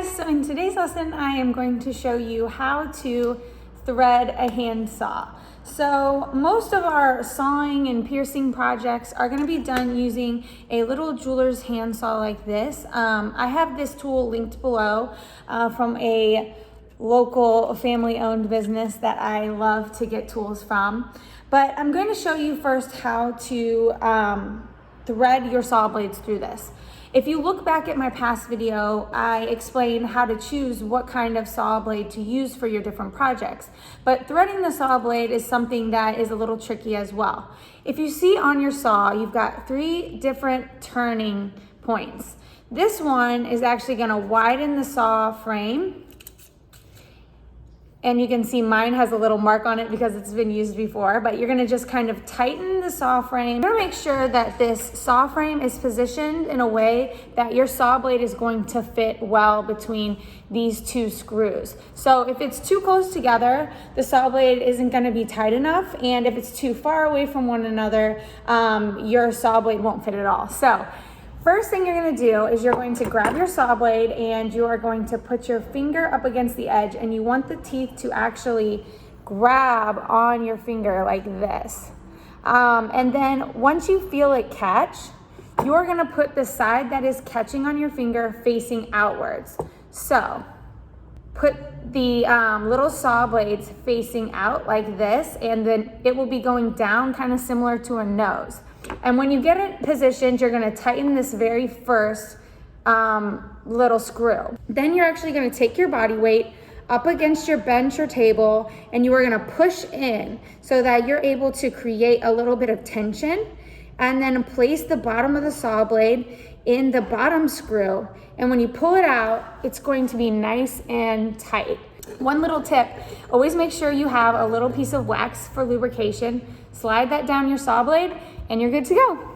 guys, so in today's lesson I am going to show you how to thread a handsaw. So most of our sawing and piercing projects are going to be done using a little jeweler's handsaw like this. I have this tool linked below from a local family-owned business that I love to get tools from. But I'm going to show you first how to thread your saw blades through this. If you look back at my past video, I explained how to choose what kind of saw blade to use for your different projects. But threading the saw blade is something that is a little tricky as well. If you see on your saw, you've got 3 different turning points. This one is actually going to widen the saw frame. And you can see mine has a little mark on it because it's been used before, but you're gonna just kind of tighten the saw frame. You're gonna make sure that this saw frame is positioned in a way that your saw blade is going to fit well between these 2 screws. So if it's too close together, the saw blade isn't gonna be tight enough, and if it's too far away from one another, your saw blade won't fit at all. So first thing you're going to do is you're going to grab your saw blade and you are going to put your finger up against the edge, and you want the teeth to actually grab on your finger like this. And then once you feel it catch, you're going to put the side that is catching on your finger facing outwards. So put the little saw blades facing out like this, and then it will be going down kind of similar to a nose. And when you get it positioned, you're going to tighten this very first little screw. Then you're actually going to take your body weight up against your bench or table, and you are going to push in so that you're able to create a little bit of tension, and then place the bottom of the saw blade in the bottom screw. And when you pull it out, it's going to be nice and tight. One little tip, always make sure you have a little piece of wax for lubrication. Slide that down your saw blade and you're good to go.